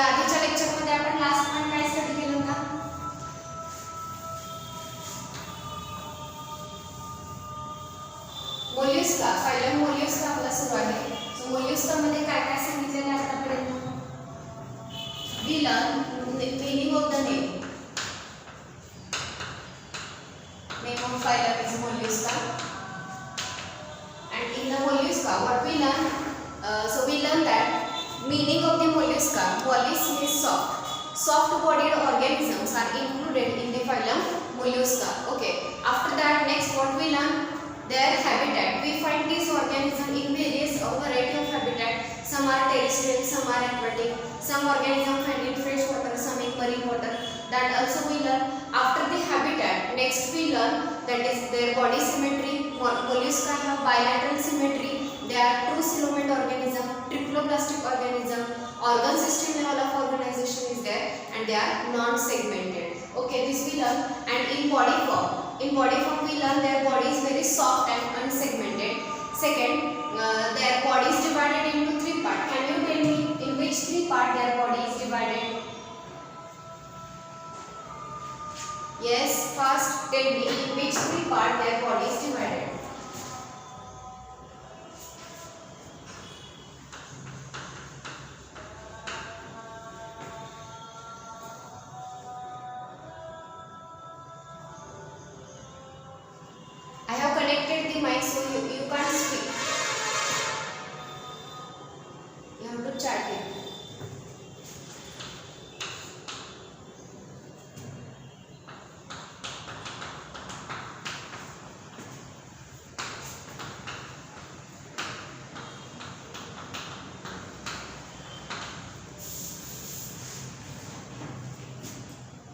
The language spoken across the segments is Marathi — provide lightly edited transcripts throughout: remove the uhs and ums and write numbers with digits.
या आधीच्या लेक्चरमध्ये आपण लास्ट पॉइंट काय स्टडी केलं होता? मोल्युस्का, फायलम मोल्युस्का आपला सुरू आहे. सो मोल्युस्का मध्ये काय काय सांगितलेलं आहे आतापर्यंत? We learn meaning of the name of phylum is mollusca, and in the mollusca what we learn, so we learn that meaning of the mollusca, mollusk means soft bodied organisms are included in the phylum mollusca. Okay, after that next what we learn, their habitat. We find these organisms in various variety of habitat. Some are terrestrial, some are aquatic, some organisms find in fresh water, some in marine water. That also we learn. After the habitat, next we learn that is their body symmetry. Mollusca have bilateral symmetry. They are true coelomate organism, triploblastic organism. Organ system and all of organization is there, and they are non-segmented. Okay, this we learn. And in body form we learn their body is very soft and unsegmented. Second, their body is divided into 3 parts. Can you tell me in which 3 parts their body is divided? Yes, first tell me in which 3 parts their body is divided. I have connected the mic so you can't speak. You have to chat it.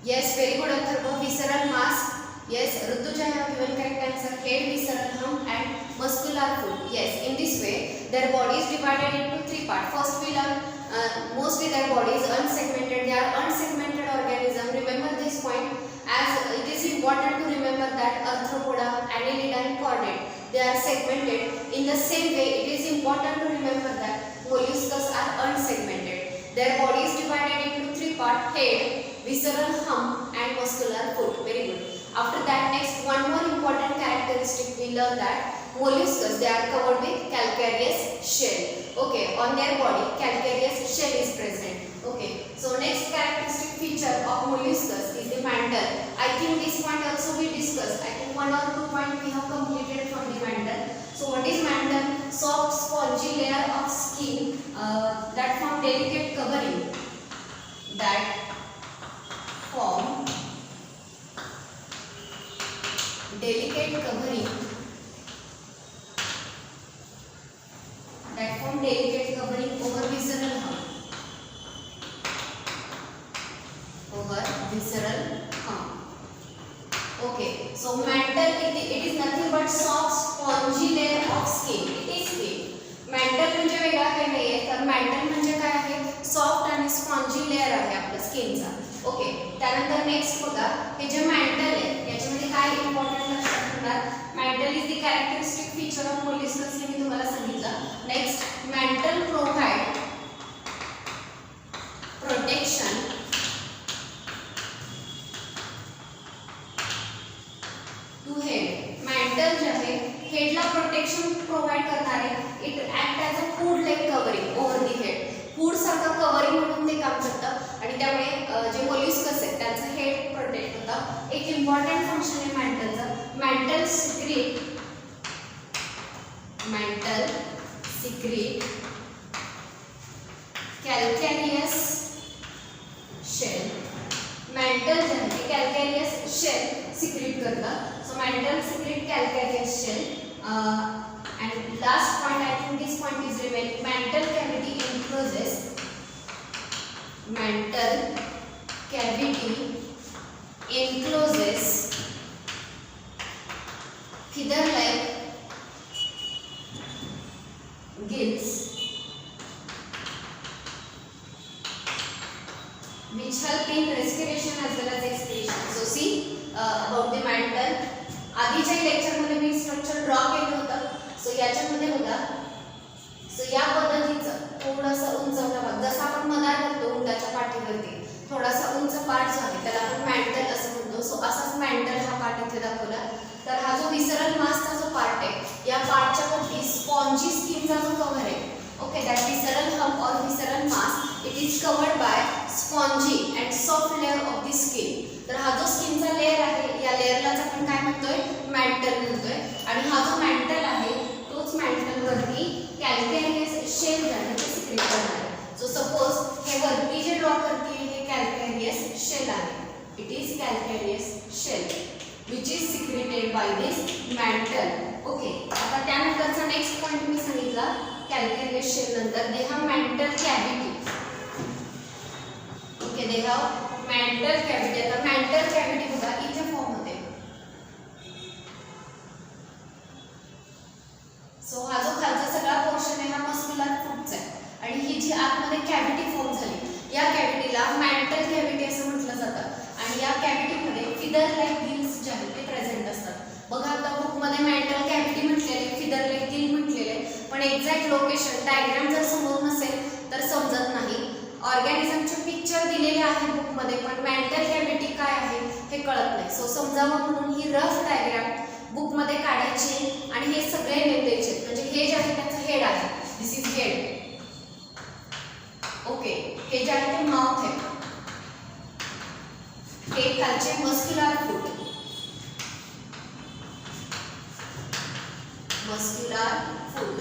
Yes, very good Atharva. Visceral mass. Yes, Rutuja have given correct answer. Head, visceral hump and muscular foot. Yes, in this way their body is divided into 3 parts. First we learn mostly their body is unsegmented. They are unsegmented organism. Remember this point, as it is important to remember that Arthropoda, Annelida and Chordate, they are segmented. In the same way, it is important to remember that molluscs are unsegmented. Their body is divided into 3 parts: head, visceral hump and muscular foot. Very good. After that, next one more important characteristic we learn that molluscs, they are covered with calcareous shell. Okay, on their body calcareous shell is present. Okay, so next characteristic feature of molluscs is the mantle. I think this point also we discussed. I think 1 or 2 points we have completed from the mantle. So what is mantle? Soft spongy layer of skin that form delicate covering. That form delicate covering over visceral hump. Okay, so mantle it is nothing but soft spongy layer of skin. It is skin. Mantle म्हणजे वेगळा काही नाहीये, तर mantle म्हणजे काय आहे? सॉफ्ट आणि स्पॉन्जी लेयर आहे आपल्या स्किनचा. ओके, त्यानंतर नेक्स्ट बघा, हे जे मॅन्टल आहे याच्यामध्ये काय इम्पॉर्टंट लक्षात ठेवणार? Mantle is the characteristic feature of molluscs हे मी तुम्हाला सांगितलं. Next, mantle provide protection to head. Mantle जे आहे हेडला प्रोटेक्शन प्रोव्हाइड करणारे. It act as a food like covering over the head. Food सारखं कव्हरिंग म्हणून ते काम करतं आणि त्यामुळे जे मोल्युस्कस आहेत त्यांचं हेड प्रोटेक्ट होतं. एक इम्पॉर्टंट फंक्शन आहे मॅन्टलचं. Mantle secrete calcareous shell. Mantle जे आहे ते कॅल्कॅरियस शेल सिक्रीट करतं. So mantle secrete calcareous shell. And last point, I think this point is remaining. Mantle cavity encloses feather-like gills which help in respiration as well as expiration. So see about the mantle. आधीच्या लेक्चर मध्ये मी स्ट्रक्चर ड्रॉ केलं होतं. सो याच्यामध्ये बघा, सो या पद्धतीचं थोडंसं उंचवलं बघ, जसं आपण मदार करतो उंटाच्या विसरल मासचा जो पार्ट आहे या पार्टच्या वरती स्पॉन्जी स्किनचा जो कव्हर आहे, ओके, दॅट विसरल हम्प और विसरल mass it is covered by spongy and soft layer of the skin. तर हा जो स्किनचा लेअर आहे या लेअरलाच आपण काय म्हणतोय, मॅन्टल म्हणतोय. आणि हा जो मॅन्टल आहे तोच मॅन्टल वरती कॅल्केरियस शेल जे आहे ते सिक्रेट करणार आहे. सो सपोज हे वरती जे ड्रॉ करते हे कॅल्केरियस शेल आहे. It is calcareous shell which is secreted by this mantle. Okay, आता त्यानंतरचा नेक्स्ट पॉइंट मी सांगितला कॅल्केरियस शेल नंतर they have mantle cavity. Okay, they have mantle cavity. आता मॅन्टल कॅव्हिटी बघा इथे फॉर्म होते. सो हा जो खालचा सगळा पोर्शन आहे हा मस्क्युलर फूटचा आहे आणि ही जी आतमध्ये कॅव्हिटी फॉर्म झाली या कॅव्हिटीला मॅन्टल कॅव्हिटी असं म्हटलं जातं. आणि या कॅव्हिटीमध्ये फिदर लाईक गिल्स जे आहेत ते प्रेझेंट असतात. बघा आता बुकमध्ये मॅन्टल कॅव्हिटी म्हटलेले, फिदर लाईक गिल म्हटलेले, पण एक्झॅक्ट लोकेशन डायग्राम जर समोर नसेल तर समजत नाही. ऑर्गॅनिझमचे पिक्चर दिलेले आहे बुकमध्ये पण मॅन्टल कॅव्हिटी काय आहे हे कळत नाही. सो समजावं म्हणून ही रफ डायग्राम बुकमध्ये काढायची आणि हे सगळे नेम द्यायचे. म्हणजे हे जे आहे त्याचं हेड आहे, दिस इज हेड. ओके, हे जे आहे ते माउथ आहे, हे खालचे मस्क्युलर फूट, मस्क्युलर फूट.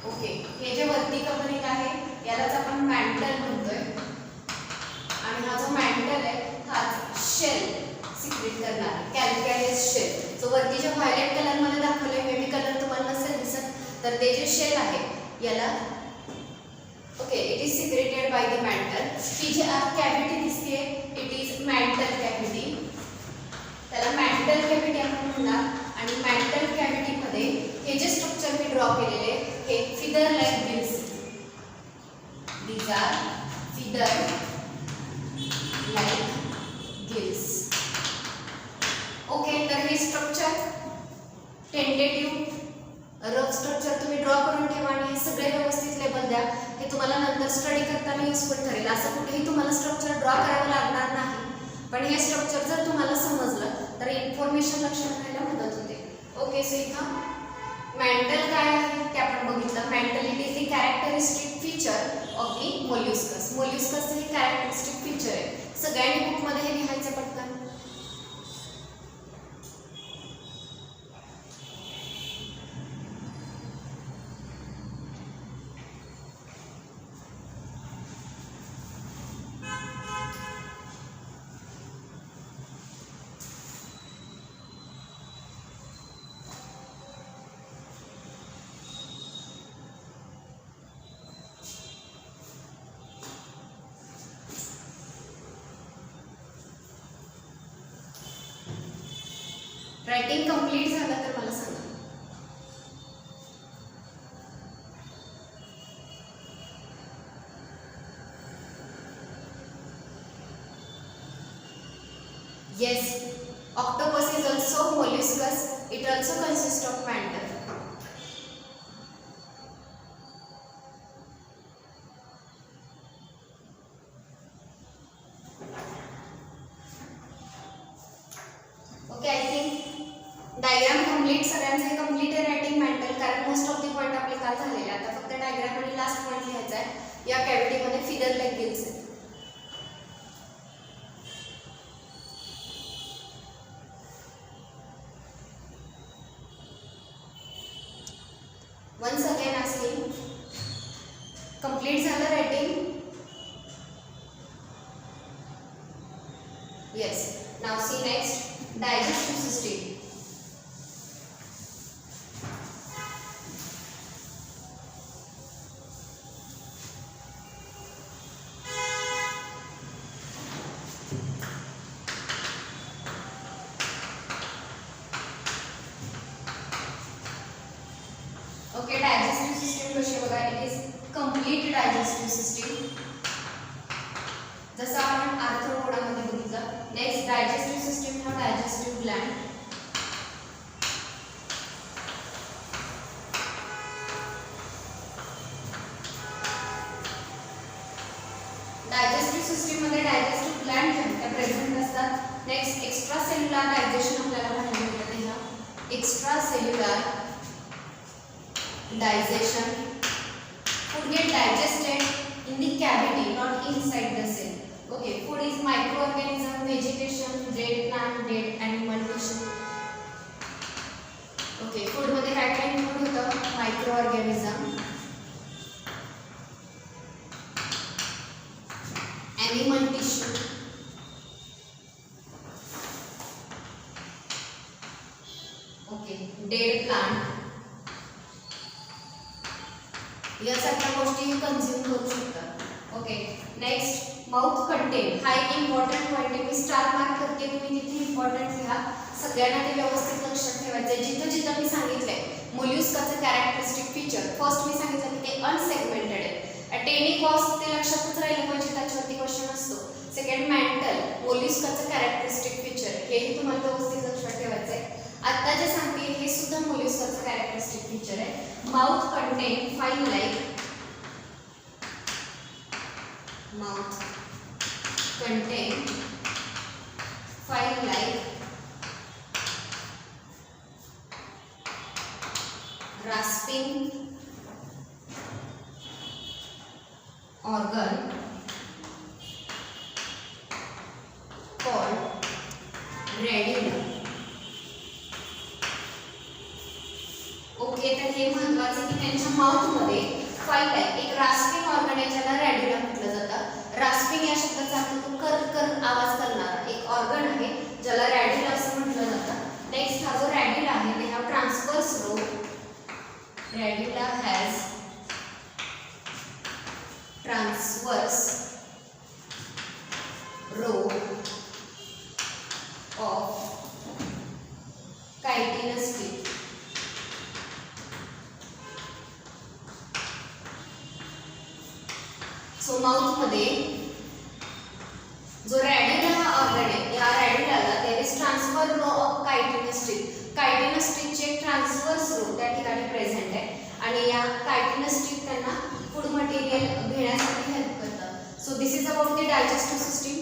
ओके, हे जे वरती कव्हरिंग आहे यालाच आपण मॅन्टल म्हणतोय. आणि हा जो मॅन्टल आहे हा शेल सिक्रेट करणार कॅल्केरियस शेल. सो वरती जे व्हायलेट कलर मध्ये दाखवले मे बी कलर तुम्हाला नसेल दिसत तर ते जे शेल आहे याला okay it is secreted by the mantle. ही जी आत कॅव्हिटी दिसते इट इज मॅन्टल कॅव्हिटी. त्याला मॅन्टल कॅव्हिटी आपण म्हणणार. आणि मॅन्टल कॅव्हिटी मध्ये हे जे स्ट्रक्चर मी ड्रॉ केलेले हे feather like gills, these are feather like gills. Okay, तर हे स्ट्रक्चर टेंटेटिव्ह रफ स्ट्रक्चर तुम्ही ड्रॉ करून ठेवा आणि हे सगळे व्यवस्थित लेबल द्या. हे तुम्हाला नंतर स्टडी करताना युजफुल ठरेल. असं कुठेही तुम्हाला स्ट्रक्चर ड्रॉ करावं लागणार नाही, पण हे स्ट्रक्चर जर तुम्हाला समजलं तर इन्फॉर्मेशन लक्षात राहायला मदत होते. ओके, सो इथं मॅन्टल काय आहे ते आपण बघितलं. Mantle it is the characteristic feature of the molluscs. मोल्युस्कसचं हे कॅरेक्टरिस्टिक फीचर आहे. सगळ्यांनी बुकमध्ये हे लिहायचं पटकन. रायटिंग कंप्लीट झालं तर मला सांगा. Yes, octopus is also molluscus. It also consists of mantle. Okay, I think diagram complete सगळ्यांचे कंप्लीट आहे रायटिंग मॅन्टल. कारण मोस्ट ऑफ द पॉइंट आपले काल झालेले. आता फक्त डायग्राम आणि लास्ट पॉइंट लिहायचा आहे. या कॅव्हिटीमध्ये फिदर लाईक गिल्स आहेत. वन्स अगेन आस्किंग, कंप्लीट झालं writing? Yes. Now see next digestive system. Okay, digestive system कशी बघा. It is complete digestive system. जसं आपण आर्थ्रोपोडामध्ये बघितलं. नेक्स्ट डायजेस्टिव्ह सिस्टीम हा डायजेस्टिव्ह ग्लँड. डायजेस्टिव्ह सिस्टीम मध्ये डायजेस्टिव्ह ग्लँड जे आहेत त्या प्रेझेंट असतात. नेक्स्ट एक्स्ट्रा सेल्युलर डायजेशन आपल्याला पाहायला मिळतं. extracellular digestion. Food get digested in the cavity, not inside the cell. Okay, food is microorganism, vegetation, dead plant, dead animal tissue. Okay, food मध्ये काय काय इन्क्लूड होतं? Microorganism, animal tissue, okay, dead plant, या सगळ्या गोष्टी कंझ्युम करू शकतात. Okay, next mouth content. हा एक इम्पॉर्टंट पॉइंट आहे, मी स्टार मार्क करते, तुम्ही तिथे इम्पॉर्टंट लिहा. सगळ्यांना ते व्यवस्थित लक्षात ठेवायचं आहे. जिथं जिथं मी सांगितलंय मोल्युस्काचं कॅरेक्टरिस्टिक फीचर, फर्स्ट मी सांगितलं की ते अनसेगमेंटेड आहे. ॲट एनी कॉस्ट ते लक्षातच राहिलं पाहिजे, त्याच्यावरती क्वेश्चन असतो. सेकंड मेंटल, मोल्युस्काचं कॅरेक्टरिस्टिक फीचर, हेही तुम्हाला व्यवस्थित लक्षात ठेवायचं आहे. आता जे सांगते हे सुद्धा मोल्युस्काचं कॅरेक्टरिस्टिक फीचर आहे. Mouth content fine like, mouth content fine like rasping organ called radula. Okay, तर हे महत्त्वाचं की त्यांच्या माउथ मध्ये फाईन लाईक एक रास्पिंग ऑर्गन आहे ज्याला रॅड्युला म्हटलं जातं. रास्पिंग या शब्दाचा अर्थ तो कर आवाज करणारा एक ऑर्गन आहे ज्याला रॅड्युला असं म्हटलं जातं. नेक्स्ट हा जो रॅड्युला आहे ते हा transverse row, radula has transverse row of chitinous teeth. So mouth मध्ये जो रॅड्युला हा ऑर्गन आहे, या रॅड्युलाला there is transfer row of chitinous teeth. Chitinous टीथचे एक ट्रान्सवर्स रो त्या ठिकाणी प्रेझेंट आहे आणि या कायटिनस टीथ त्यांना फूड मटेरियल घेण्यासाठी हेल्प करतात. So this is about the digestive system.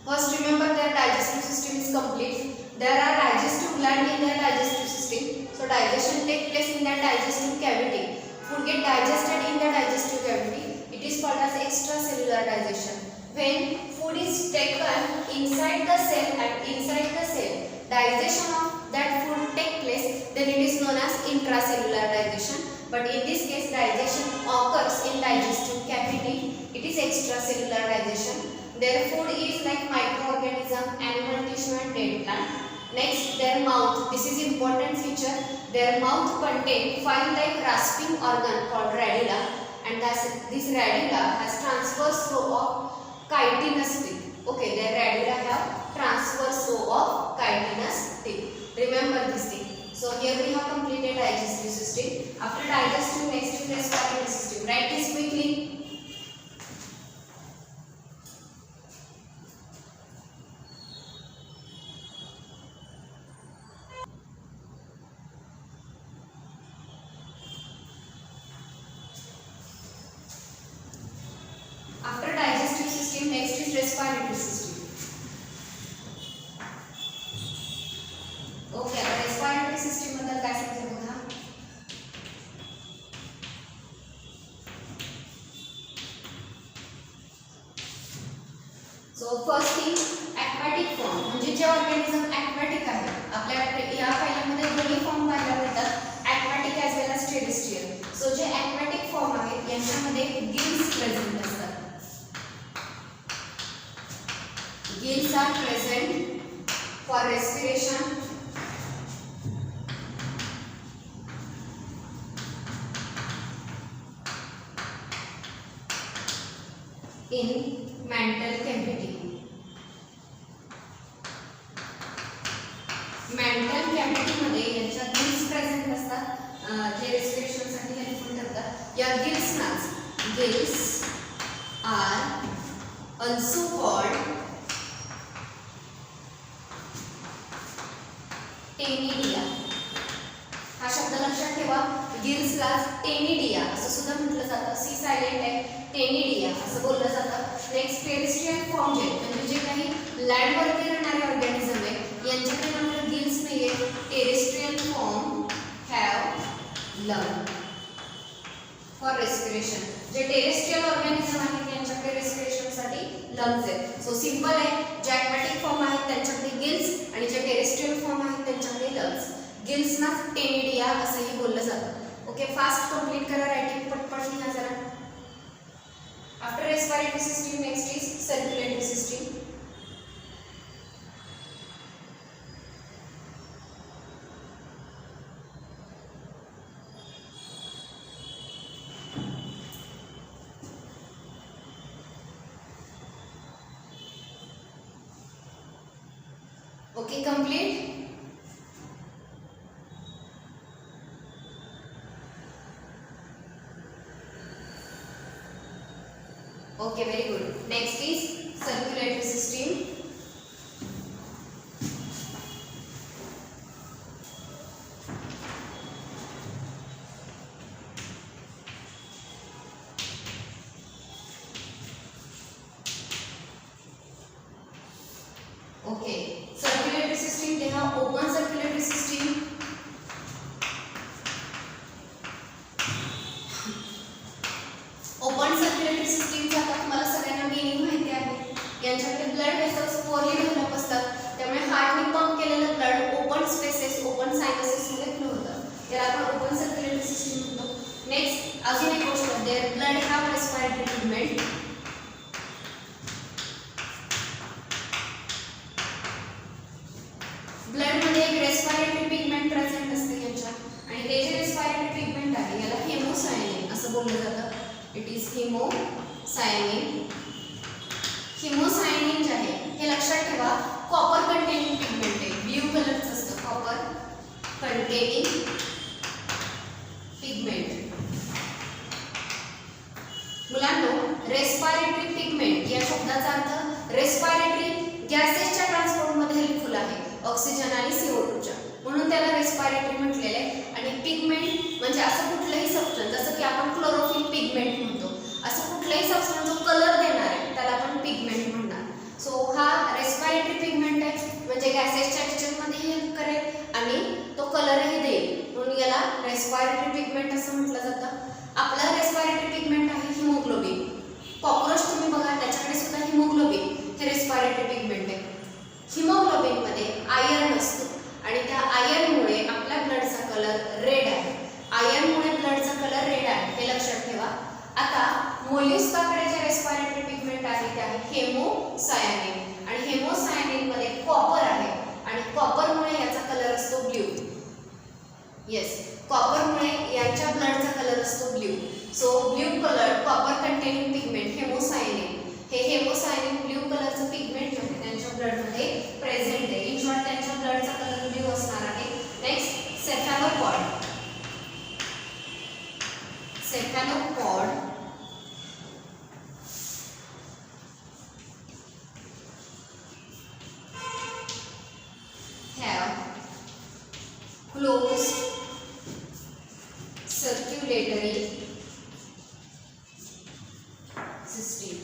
First remember their digestive system is complete. There are digestive gland in their digestive system. So digestion take place in that digestive cavity. Food get digested in the digestive cavity. It is called as extracellular digestion. When food is taken inside the cell and inside the cell, digestion of that food take place, then it is known as intracellular digestion. But in this case, digestion occurs in digestive cavity. It is extracellular digestion. Their food is like microorganism, animal tissue and dead plant. Next, their mouth. This is important feature. Their mouth contain file-like rasping organ called radula, and this radula has transverse row of chitinous teeth. Okay, their radula have transverse row of chitinous teeth. Remember this thing. So here we have completed digestive system. After digestive, next is respiratory system. Write this quickly. After digestive system, next is respiratory system. Okay, आता respiratory system बद्दल काय सांगायचं बघा. So first thing, aquatic form. म्हणजे जे ऑर्गॅनिझम aquatic आहे, आपल्याकडे या पहिल्यामध्ये दोन्ही फॉर्म पाहायला मिळतात, aquatic as well as terrestrial. So जे aquatic फॉर्म आहेत यांच्यामध्ये गिल्स प्रेझेंट असतात. Gills are present for respiration, in mantle cavity. Mantle cavity मध्ये यांच्या गिल्स प्रेझेंट असतात जे रेस्पिरेशन साठी हेल्पफुल ठरतात. या गिल्स आर also called टेनिडिया. हा शब्द लक्षात ठेवा. गिल्सला टेनिडिया असं सुद्धा म्हटलं जातं. सी सायलेंट आहे, टेनिडिया असं बोललं जातं. नेक्स्ट टेरेस्ट्रियल फॉर्म जे म्हणजे जे काही लँडवरती राहणारे ऑर्गॅनिझम आहे यांच्याकडे मात्र गिल्स नाहीये, terrestrial form have lung for respiration. जे टेरेस्ट्रियल ऑर्गॅनिझम आहेत त्यांच्याकडे रेस्पिरेशन साठी लंग्स आहेत. सो सिंपल आहे, जे aquatic फॉर्म आहेत त्यांच्याकडे गिल्स आणि जे टेरेस्ट्रियल फॉर्म आहेत त्यांच्याकडे लंग्स. गिल्सना टेनिडिया असंही बोललं जातं. ओके, फास्ट कंप्लीट करा, रायटिंग पटपट लिहा जरा. After respiratory system next is circulatory system. Okay, complete. Okay, very good. Next is circulatory system. Okay, circulatory system, they have open circulatory system, open circulatory सिस्टीमचा आता तुम्हाला सगळ्यांना मीनिंग माहिती आहे. यांच्याकडे ब्लड वेसल्स पोरली डेव्हलप असतात, त्यामुळे हार्टने पंप केलेलं blood open spaces, open sinuses मध्ये फ्लो होतं. याला आपण ओपन सर्क्युलेटरी सिस्टीम म्हणतो. नेक्स्ट अजून एक गोष्ट, there blood have respiratory pigment. Blood मध्ये एक रेस्पिरेटरी पिगमेंट प्रेझेंट असते यांच्यात, आणि ते जे रेस्पिरेटरी पिगमेंट आहे याला हेमोसायनिन असं बोललं जातं. It is हेमोसायनिन. हेमोसायनिन जे आहे हे लक्षात ठेवा, कॉपर कंटेनिंग पिगमेंट आहे, ब्ल्यू कलरचं असतं कॉपर कंटेनिंग पिगमेंट. मुलांनो, रेस्पिरेटरी पिगमेंट या शब्दाचा अर्थ रेस्पिरेटरी गॅसेसच्या ट्रान्सपोर्टमध्ये हेल्पफुल आहे, ऑक्सिजन आणि CO2च्या, म्हणून त्याला रेस्पिरेटरी म्हटलेले आहे. आणि पिगमेंट म्हणजे असं कुठलंही सबस्टन्स, जसं की आपण क्लोरोफिल पिगमेंट म्हणतो, असं कुठलाही सबस्टन्स जो कलर देणार आहे त्याला आपण पिगमेंट म्हणणार. सो हा रेस्पिरेटरी पिगमेंट आहे, म्हणजे गॅसेसच्या एक्सचेंजमध्ये हेल्प करेल आणि तो कलरही देईल, म्हणून याला रेस्पिरेटरी पिगमेंट असं म्हटलं जातं. आपला रेस्पिरेटरी पिगमेंट आहे हिमोग्लोबिन. कॉक्रोच तुम्ही बघा, त्याच्याकडे सुद्धा हिमोग्लोबिन हे रेस्पिरेटरी पिगमेंट आहे. हिमोग्लोबिन मध्ये आयर्न असतो आणि त्या आयर्नमुळे आपल्या ब्लडचा कलर रेड आहे. आयर्नमुळे ब्लडचा कलर रेड आहे, हे लक्षात ठेवा. आता मोल्युस्काकडे जे रेस्पिरेटरी पिगमेंट आहे ते आहे हेमोसायनिन, आणि हेमोसायनिन मध्ये कॉपर आहे आणि कॉपरमुळे याचा कलर असतो ब्ल्यू. येस, कॉपरमुळे यांच्या ब्लडचा कलर असतो blue. So blue colour copper containing pigment haemocyanin, हे हेमोसायनिन ब्ल्यू कलरचं पिगमेंट आहे त्यांच्या ब्लडमध्ये प्रेझेंट आहे. इन शॉर्ट त्यांच्या ब्लडचा कलर ब्ल्यू असणार आहे. Next cephalopod. Cephalopod have closed circulatory system.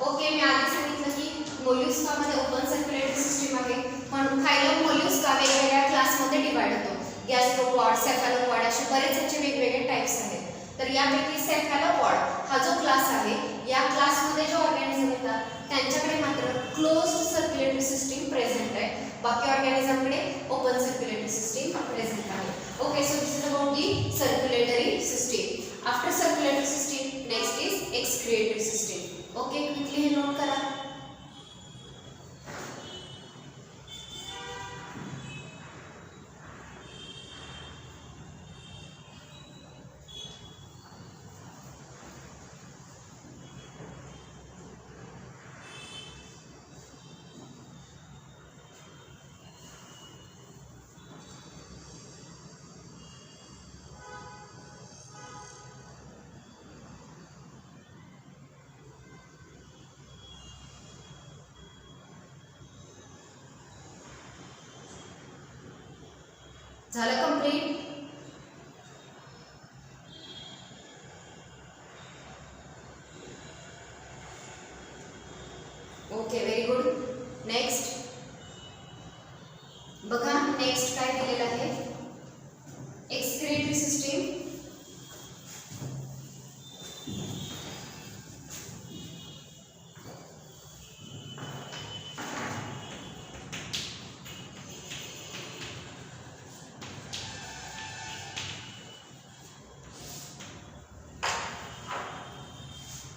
Okay, मी आधी सांगितलं की मोल्युस्कामध्ये ओपन सर्क्युलेटरी सिस्टीम आहे, पण खायला मोल्युस्का वेगवेगळ्या क्लासमध्ये डिवाइड होतो. गॅस्ट्रोपॉड, सेफॅलोपॉड असे बरेच याचे वेगवेगळे टाइप्स आहेत. तर यापैकी सेफॅलोपॉड हा जो क्लास आहे, या क्लासमध्ये जे ऑर्गॅनिझम येतात त्यांच्याकडे मात्र क्लोज्ड सर्क्युलेटरी सिस्टीम प्रेझेंट आहे, बाकी ऑर्गॅनिझमकडे ओपन सर्क्युलेटरी सिस्टीम प्रेझेंट आहे. Okay, so this is about the circulatory system. After circulatory system next is excretory system. Okay, quickly हे नोट करा. झालं complete. Okay, very good. Next बघा, नेक्स्ट काय दिलेलं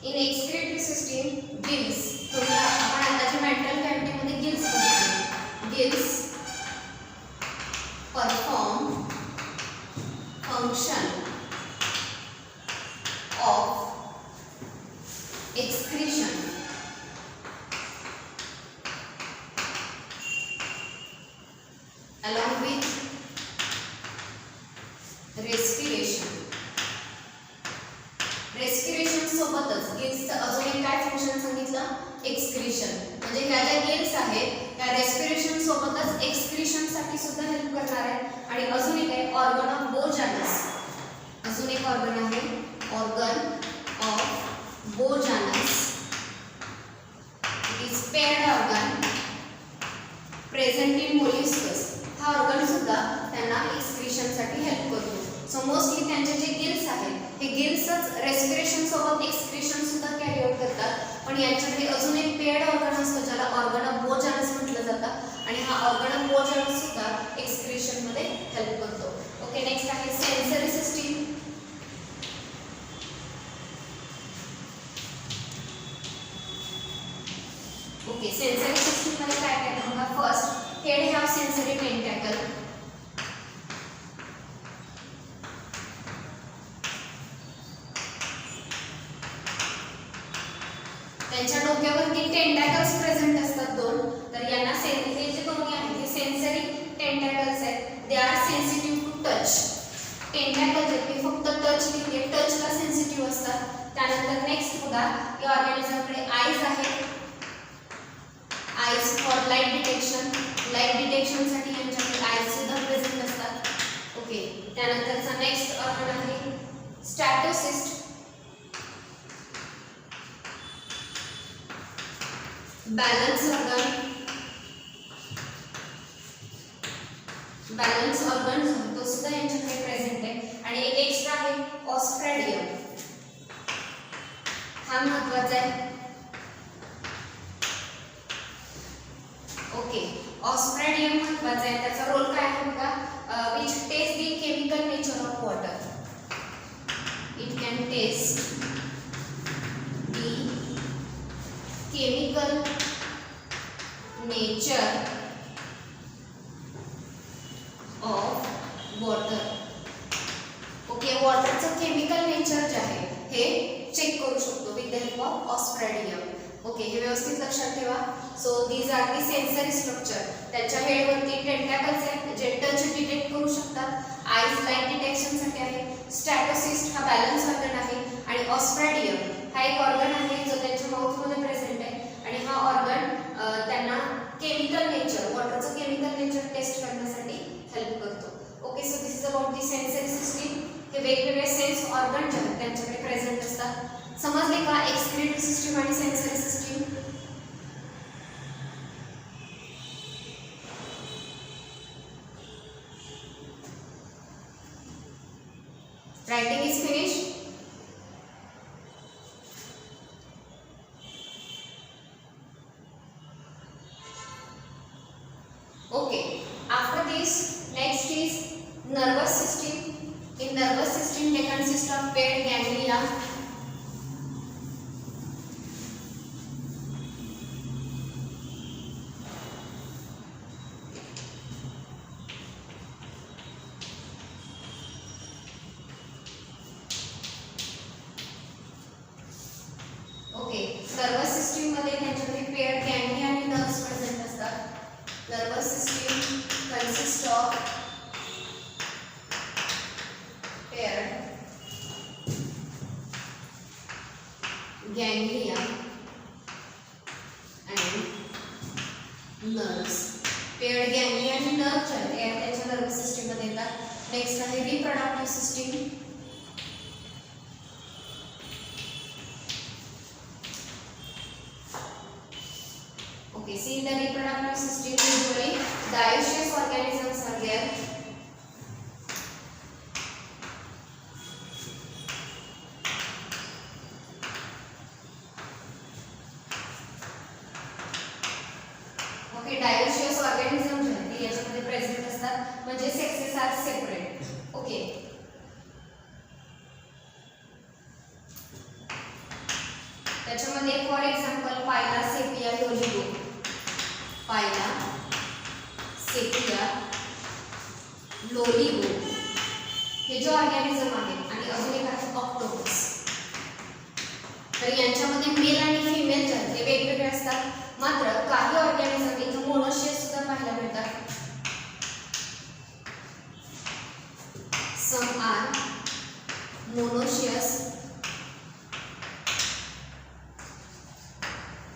इन एक्सक्रीटरी सिस्टीम गिल्स, आपण आताच्या मेंटल कॅव्हिटी मध्ये गिल्स बघितले. Gills perform function of excretion along with respiration. respiration सोबतच गिल्सचं अजून एक काय फंक्शन सांगितलं, एक्सक्रीशन. म्हणजे ह्या ज्या गिल्स आहेत त्या रेस्पिरेशन सोबतच एक्सक्रीशन साठी सुद्धा हेल्प करणार आहे. आणि अजून एक आहे ऑर्गन ऑफ बोजानस. अजून एक ऑर्गन आहे organ of Bojanus. It is paired organ present in molluscs. हा ऑर्गन सुद्धा त्यांना एक्सक्रीशन साठी हेल्प करतो. सो मोस्टली त्यांचे जे गिल्स आहेत हे गिल्सच रेस्पिरेशन सोबत एक्सक्रीशन सुद्धा कॅरी आउट करतात. पण यांच्याकडे अजून एक पेअर्ड ऑर्गन असतो ज्याला ऑर्गन ऑफ बोजानस म्हटलं जातं. आणि हा ऑर्गन ऑफ बोजानस सुद्धा एक्सक्रीशन मध्ये हेल्प करतो. ओके, नेक्स्ट आहे sensory system. Okay, sensory system मध्ये काय काय बघा. First, head have sensory tentacle. त्यांच्या डोक्यावरती टेंटॅकल्स प्रेझेंट असतात दोन. तर यांना हे जे दोन्ही आहेत हे सेन्सरी टेंटॅकल्स आहेत. They are sensitive to touch. Tentacles आहेत ते फक्त टचला सेन्सिटिव्ह असतात. त्यानंतर नेक्स्ट बघा, या ऑर्गॅनिझमकडे आईज आहेत. Eyes for light detection. Light detection साठी यांच्याकडे आईज सुद्धा प्रेझेंट असतात. ओके, त्यानंतरचा नेक्स्ट ऑर्गन आहे स्टॅटोसिस्ट. बॅलन्स ऑर्गन तो सुद्धा यांच्याकडे प्रेझेंट आहे. आणि एक एक्स्ट्रा आहे ऑस्ट्रेडियम. हा महत्त्वाचा आहे. ओके, ऑस्ट्रेडियम महत्त्वाचा आहे. त्याचा रोल काय आहे बघा, which test the chemical nature of water. It can test the chemical nature of water. Okay, वॉटरचं केमिकल नेचर जे आहे हे चेक करू शकतो with the help of osphradium. Okay, हे व्यवस्थित लक्षात ठेवा. So these are the sensory structure. त्याच्या हेडवरती टेंटॅकल्स आहेत जे टच डिटेक्ट करू शकतात. आईज लाईट डिटेक्शन साठी आहे. स्टॅटोसिस्ट हा बॅलन्स ऑर्गन आहे. आणि ऑस्ट्रेडियम हा एक ऑर्गन आहे जो त्यांच्या माउथमध्ये प्रेझेंट आहे. आणि हा ऑर्गन त्यांना केमिकल नेचर, वॉटरचं केमिकल नेचर टेस्ट करण्यासाठी हेल्प करतो. Okay, so this is about the sensory system. हे वेगवेगळे सेन्स ऑर्गन जे आहेत त्यांच्याकडे प्रेझेंट असतात. समजले का एक्सक्रीटरी सिस्टीम आणि sensory system. Writing is finished. Okay, after this next is nervous system. In nervous system they consist of paired ganglia. Okay, nervous system मध्ये त्यांच्याकडे paired ganglia आणि nerves present असतात. Nervous system consists of paired ganglia and nerves. Paired ganglia आणि nerves आहेत ते त्याच्या nervous system मध्ये येतात. नेक्स्ट आहे reproductive system. Okay, see in the reproductive system usually dioecious organisms are there. Okay, dioecious organisms जे आहेत ते याच्यामध्ये प्रेझेंट असतात. म्हणजे सेक्सेस आर सेपरेट. ओके, त्याच्यामध्ये for example Pila, Sepia, Loligo. Pila, Sepia, Loligo हे जे ऑर्गॅनिझम आहेत आणि अजून एक आहे ऑक्टोपस. तर यांच्यामध्ये मेल आणि फिमेल जे आहेत ते वेगवेगळे असतात. मात्र काही ऑर्गॅनिझम इथं मोनोशियस सुद्धा पाहायला मिळतात. सम आर मोनोशियस,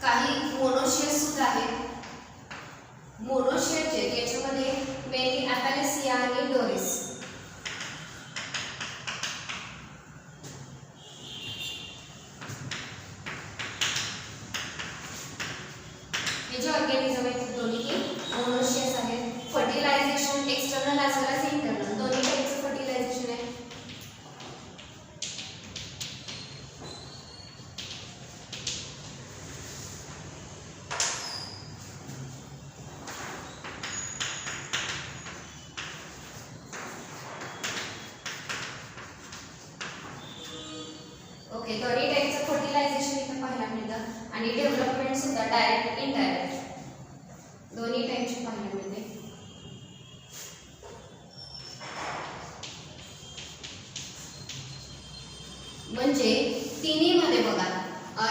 काही मोनोशियस सुद्धा आहेत. मोनोशियस जे याच्यामध्ये मेनली ॲपॅलेसिया आणि डोरिस. हे जे ऑर्गॅनिझम आहेत दोन्ही मोनोशियस आहेत. फर्टिलायझेशन एक्सटर्नल ॲज वेल एज इंटरनल दोन्ही टाईपचं फर्टिलायझेशन आहे. ओके, दोन्ही टाईपचं फर्टिलायझेशन इथं पाहायला मिळतं आणि डेव्हलपमेंट सुद्धा डायरेक्ट इनडायरेक्ट दोन्ही टाईपची पाहायला मिळते. म्हणजे तिन्हीमध्ये बघा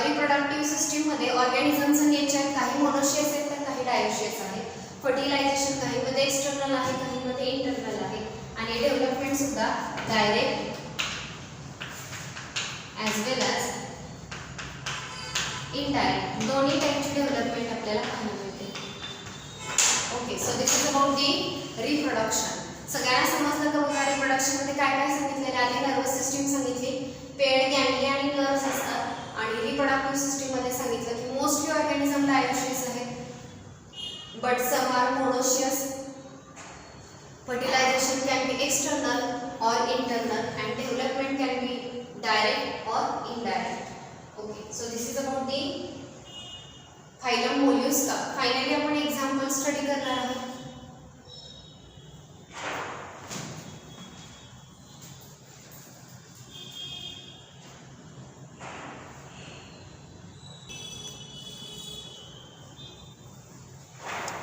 रिप्रोडक्टिव्ह सिस्टीममध्ये ऑर्गॅनिझमचं नेचर काही मोनोशियस आहेत तर काही डायोशियस आहे. फर्टिलायझेशन काहीमध्ये एक्सटर्नल आहे, काहीमध्ये इंटरनल आहे आणि डेव्हलपमेंट सुद्धा direct as well as indirect दोन्ही टाईपची डेव्हलपमेंट आपल्याला पाहायला मिळते. Okay, so this is about the reproduction. सगळ्यांना समजलं का बघा रिप्रोडक्शन मध्ये काय काय सांगितलेलं आहे. नर्वस सिस्टीम सांगितली, पेड गॅंगलिया आणि नर्व्स असतात आणि रिप्रोडक्टिव्ह सिस्टीम मध्ये सांगितलं की मोस्टली ऑर्गॅनिझम डायोशियस आहेत but some are monoecious. Fertilization can be external or internal and development can be direct or indirect. Okay, so this is about the phylum Mollusca. Finally आपण example study करणार आहोत.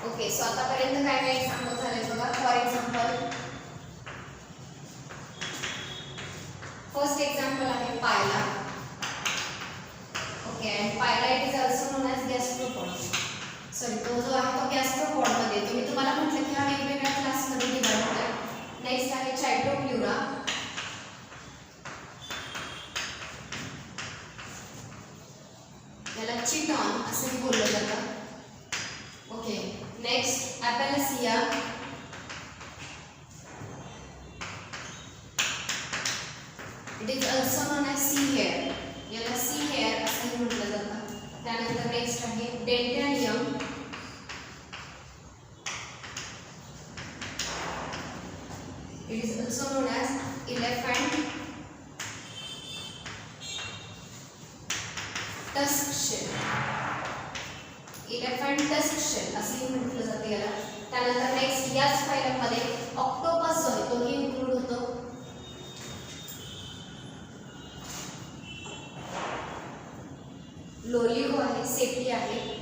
ओके, सो आतापर्यंत काय काय एक्झाम्पल झाले बघा. फॉर एक्झाम्पल फर्स्ट एक्झाम्पल आहे Pila. Okay, and Pila it is also known as gastropod. Sorry, तो जो आहे तो गॅस्ट्रोपॉड मध्ये तुम्ही तुम्हाला म्हटलं की हा वेगवेगळ्या क्लासमध्ये डिवाइड होतोय. नेक्स्ट आहे चायटोप्युरा. याला चिटॉन असंही बोललं जातं. Okay, next Aplysia. It is also known as sea hare. याला सी हेअर असंही म्हटलं जातं. त्यानंतर नेक्स्ट आहे Dentalium. It is also known as elephant tusk shell. Elephant tusk shell असंही म्हटलं जातं याला. त्यानंतर नेक्स्ट याच फायलममध्ये ऑक्टोपस जो आहे तोही इन्क्लूड होतो. लोलिगो आहे, सेपी आहे.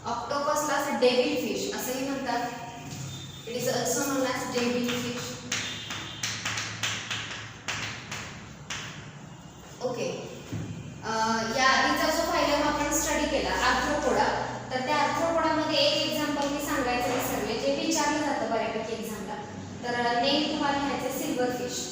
ऑक्टोपसला डेव्हिल फिश असंही म्हणतात. It is also known as devil fish. Okay, या आधीचा जो फायलम आपण स्टडी केला आर्थ्रोपोडा, तर त्या आर्थ्रोपोडामध्ये एक एक्झाम्पल मी सांगायचं विसरले जे विचारलं जातं बऱ्यापैकी एक्झामला. तर नेम तुम्हाला लिहायचं सिल्वर फिश.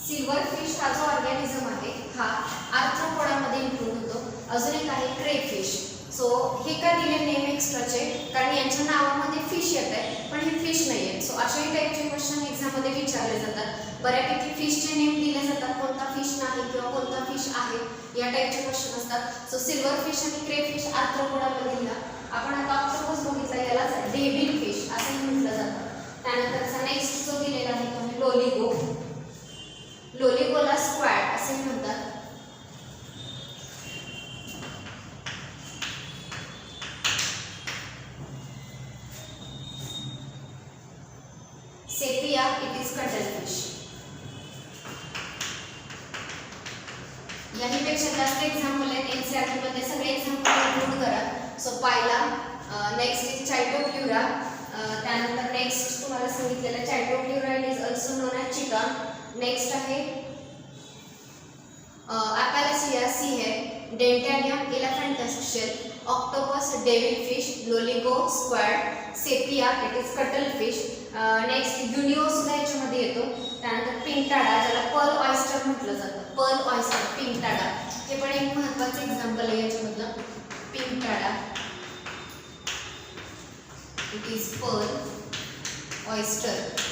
सिल्वर फिश हा जो ऑर्गॅनिझम आहे हा आर्थ्रोपोडामध्ये इन्क्लूड होतो. अजून एक दिले नेम एक्स्ट्राचे, कारण यांच्या नावामध्ये फिश येत आहे पण हे फिश नाही आहे. सो अशाही टाईपचे क्वेश्चन एक्झाममध्ये विचारले जातात. बऱ्यापैकी फिशचे नेम दिले जातात, कोणता फिश नाही किंवा कोणता फिश आहे या टाईपचे क्वेश्चन असतात. सो सिल्वर फिश आणि क्रेफिश आर्थ्रोपोडामध्ये दिला. आपण आता ऑक्टोपस बघितला, यालाच डेव्हिल फिश असंही म्हटलं जातं. त्यानंतरचा नेक्स्ट जो दिलेला आहे तो आहे लोलिगो. लोलिगोला स्क्वॅड असे म्हणतात. Sepia it is cuttlefish. याहीपेक्षा जास्त एक्झाम्पल आहेत एनसीईआरटी मध्ये, सगळे एक्झाम्पल नोट करा. So Pila, next is Chaetopleura. त्यानंतर नेक्स्ट तुम्हाला सांगितलेलं Chaetopleura it is also known as chicken. Next आहे Aplysia sea hare, Dentalium elephant tusk shell, octopus devil fish, Loligo squid, Sepia it is cuttlefish. Next Unio सुद्धा याच्यामध्ये येतो. त्यानंतर पिंटाडा, ज्याला पर्ल ऑयस्टर म्हटलं जातं, पर्ल ऑयस्टर पिंटाडा, हे पण एक महत्त्वाचं एक्झाम्पल आहे याच्यामधलं. पिंटाडा इट इज पर्ल ऑयस्टर.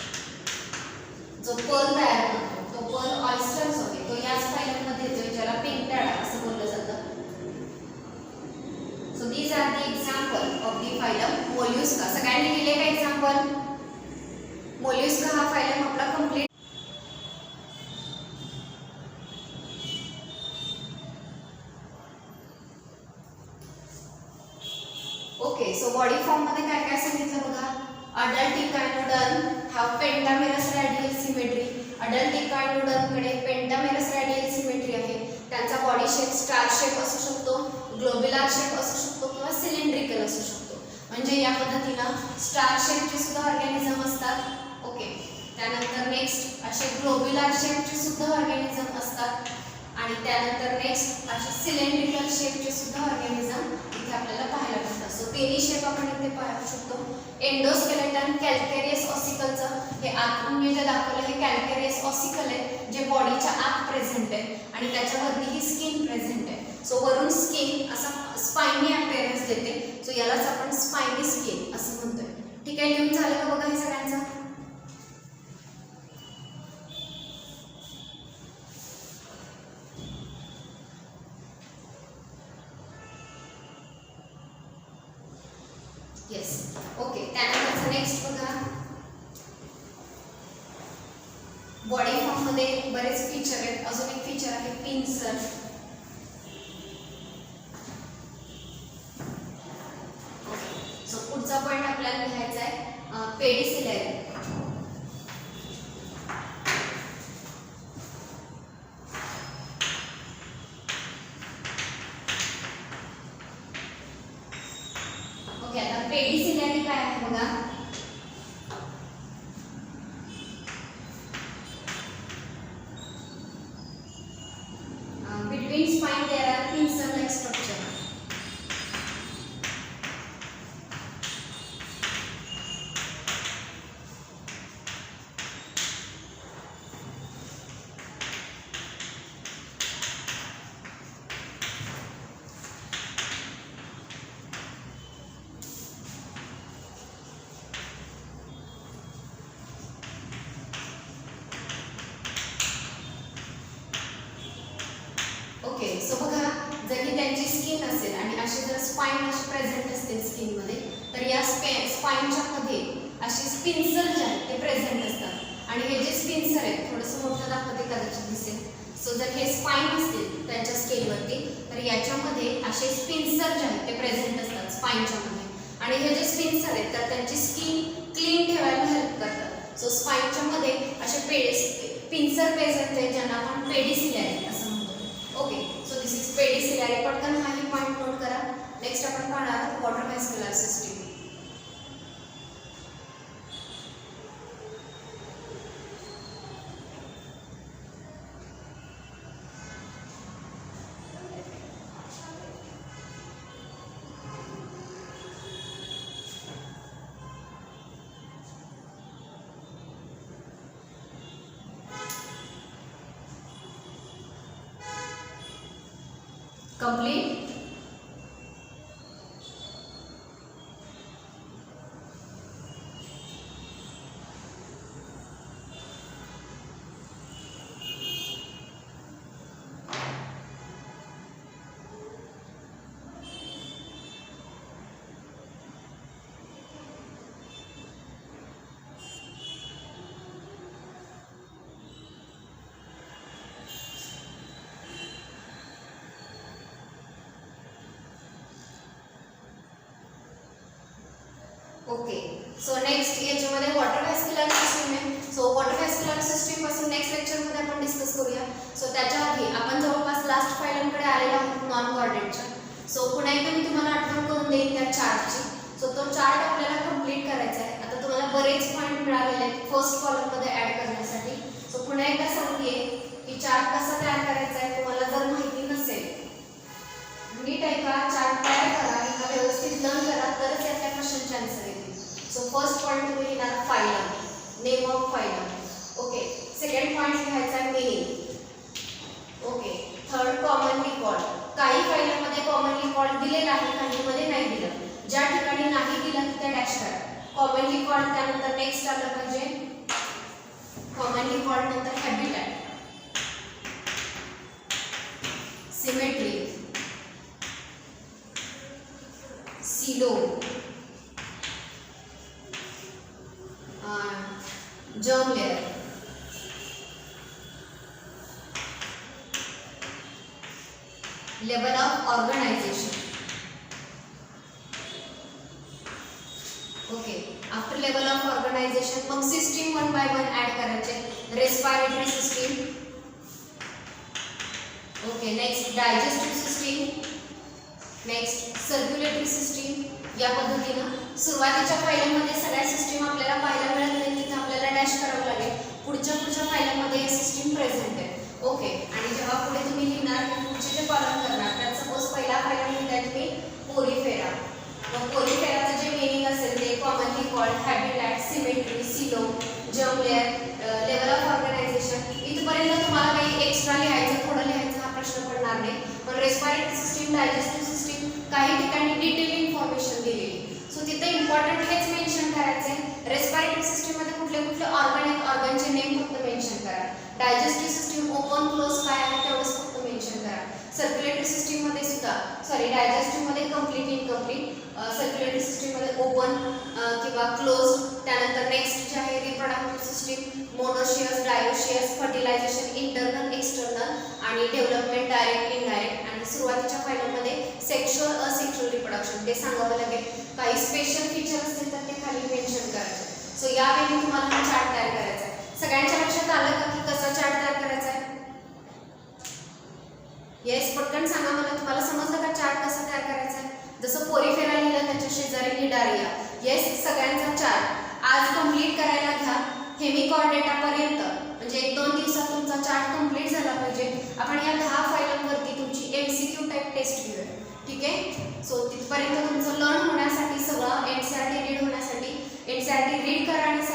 जो पर्ल तयार करतो तो पर्ल ऑयस्टर जो आहे तो याच फायलमध्ये येतो, ज्याला पिंटाडा असं बोललं जातं. So these are the example of the phylum Mollusca. सगळ्यांनी दिले का एक्झाम्पल? मोल्युस्का हा फायलम आपला complete. Okay, so body form मध्ये काय काय सांगितलं बघा. Adult echinoderm have pentamerous radial symmetry. Adult echinoderm कडे पेंटामेरस रॅडियल सिमेट्री आहे. त्यांचा बॉडी शेप स्टार शेप असू शकतो, ग्लोब्युलर शेप असू शकतो किंवा सिलेंड्रिकल असू शकतो. म्हणजे या पद्धतीनं स्टार शेपचे सुद्धा ऑर्गॅनिझम असतात. ओके, त्यानंतर नेक्स्ट असे ग्लोब्युलर शेपचे सुद्धा ऑर्गॅनिझम असतात. आणि त्यानंतर नेक्स्ट असे सिलेंड्रिकल शेपचे सुद्धा ऑर्गॅनिझम इथे आपल्याला पाहायला मिळतात. सो पेनी शेप आपण इथे पाहू शकतो. एंडोस्केलेटन कॅल्केरियस ऑसिकलचं हे आत मी जे दाखवलं हे कॅल्केरियस ऑसिकल आहे, जे बॉडीच्या आत प्रेझेंट आहे आणि त्याच्यावरती ही स्किन प्रेझेंट आहे. सो वरून स्किन असा स्पायनी अपीअरन्स देते. सो यालाच आपण स्पायनी स्किन असं म्हणतोय. ठीक आहे, लिहून झालं का बघा हे सगळ्यांचं? येस. ओके, त्यानंतरचं नेक्स्ट बघा. बॉडी फॉर्म मध्ये बरेच फीचर आहेत. अजून एक फीचर आहे पिन्सर. सो पुढचा पॉइंट आपल्याला लिहायचा आहे पेडिसिलरी. ओके, आता पेडिसिलरी काय आहे बघा. Between spine there are pincer-like structure. Okay, so बघा, जर ही त्यांची स्किन असेल आणि अशी जर स्पाइन अशी प्रेझेंट असते स्किन मध्ये, तर या स्पाइनच्या मध्ये अशी स्पिन्सर जे आहेत ते प्रेझेंट असतात. आणि हे जे स्पिन्सर आहेत थोडंसं मोठं दाखवते कदाचित दिसेल. सो जर हे स्पाइन असतील त्यांच्या स्किनवरती, तर याच्यामध्ये असे स्पिन्सर जे आहेत ते प्रेझेंट असतात स्पाइनच्या मध्ये. आणि हे जे स्पिन्सर आहेत तर त्यांची स्किन क्लीन ठेवायला हेल्प करतात. सो स्पाइनच्या मध्ये असे पिन्सर प्रेझेंट आहेत ज्यांना आपण पेडिसिलरी असं म्हणतो. Okay, so this is pedicellaria. पटकन हा ही पॉइंट नोट करा. नेक्स्ट आपण पाहणार आहोत water vascular system. Complete. Okay, so next याच्यामध्ये वॉटर व्हॅस्क्युलर सिस्टीम आहे. सो वॉटर व्हॅस्क्युलर सिस्टीम पासून नेक्स्ट लेक्चरमध्ये आपण डिस्कस करूया. सो त्याच्या आधी आपण जवळपास लास्ट फायलमकडे आलेलो आहोत नॉन कोऑर्डिनेटच्या. सो पुन्हा एकदा मी तुम्हाला आठवण करून देईन त्या चार्टची. सो तो चार्ट आपल्याला कंप्लीट करायचा आहे. आता तुम्हाला बरेच पॉईंट मिळालेले आहेत फर्स्ट कॉलममध्ये ॲड करण्यासाठी. सो पुन्हा एकदा सांगते की चार्ट कसा तयार करायचा आहे. तुम्हाला जर माहिती नसेल नीट ऐका, चार्ट तयार करा, एका व्यवस्थित लर्न करा, तरच यातल्या क्वेश्चनचे आन्सर येतील. सो फर्स्ट पॉईंट तुम्ही लिहिणार phylum, name of phylum. Okay, second point लिहायचा आहे meaning. Okay, third commonly called. काही फायलमध्ये कॉमनली कॉल्ड दिलेला आहे, काहीमध्ये नाही दिलं. ज्या ठिकाणी नाही दिलं तिथे डॅश करा. कॉमनली कॉल्ड त्यानंतर नेक्स्ट आलं पाहिजे. कॉमनली कॉल्ड नंतर हॅबिटॅट, सिमेट्री, सिलो, germ layer, level of organization. Okay, after level of organisation मग system one by one add करायचे. Respiratory system, okay, next digestive system, next circulatory system. या पद्धतीनं सुरुवातीच्या फायलमध्ये सगळ्या सिस्टीम आपल्याला पाहायला मिळत नाही, तिथे आपल्याला डॅश करावं लागेल. पुढच्या फायलमध्ये हे सिस्टीम प्रेझेंट आहे. ओके, आणि जेव्हा पुढे तुम्ही लिहिणार पुढचे जे कॉलम करणार त्यात सपोज पहिला फायलम लिहिताय तुम्ही पोरीफेरा. मग पोरीफेराचं जे मीनिंग असेल ते कॉमनली कॉल्ड, हॅबिटॅट, सिमेट्री, सिलो, germ layer, level of organisation. इथपर्यंत तुम्हाला काही एक्स्ट्रा लिहायचं, थोडं लिहायचं हा प्रश्न पडणार नाही. पण रेस्पिरेटरी सिस्टीम, डायजेस्टिव्ह सिस्टीम काही ठिकाणी डिटेल इन्फॉर्मेशन दिलेली. सो तिथे इम्पॉर्टंट हेच मेन्शन करायचं आहे. रेस्पिरेटरी सिस्टीममध्ये कुठले कुठले ऑर्गन आहेत, ऑर्गनचे नेम फक्त मेन्शन करा. डायजेस्टिव्ह सिस्टीम ओपन क्लोज काय आहे तेवढंच फक्त मेन्शन करा. सर्क्युलेटरी सिस्टीममध्ये सुद्धा डायजेस्टिव्हमध्ये कंप्लीट, इनकम्प्लीट. सर्क्युलेटरी सिस्टीममध्ये ओपन किंवा क्लोज. त्यानंतर नेक्स्ट जे आहे reproductive system, monoecious, dioecious, fertilisation, internal, external आणि डेव्हलपमेंट डायरेक्ट, इनडायरेक्ट. आणि सुरुवातीच्या फायलमध्ये सेक्शुअल, असेक्शुअल रिप्रोडक्शन ते सांगावं लागेल. काही स्पेशल फीचर असतील तर ते खाली मेन्शन करायचे. सो यावेळी तुम्हाला हा चार्ट तयार करायचा आहे. सगळ्यांच्या लक्षात आलं का की कसा चार्ट तयार करायचा आहे? येस, पटकन सांगा मला, तुम्हाला समजलं का चार्ट कसा तयार करायचा आहे? जसं पोरीफेरा लिहिलं त्याच्या शेजारी लिडारिया. येस, सगळ्यांचा चार्ट आज कंप्लीट करायला घ्या. हेमिकॉर्डेटापर्यंत म्हणजे 1-2 दिवसात तुमचा चार्ट कंप्लीट झाला पाहिजे. आपण या 10 फायलांवरती तुमची MCQ टाईप टेस्ट घेऊया. ठीक आहे, सो तिथपर्यंत तुमचं लर्न होण्यासाठी सगळं NCERT रीड होण्यासाठी NCERT रीड करा आणि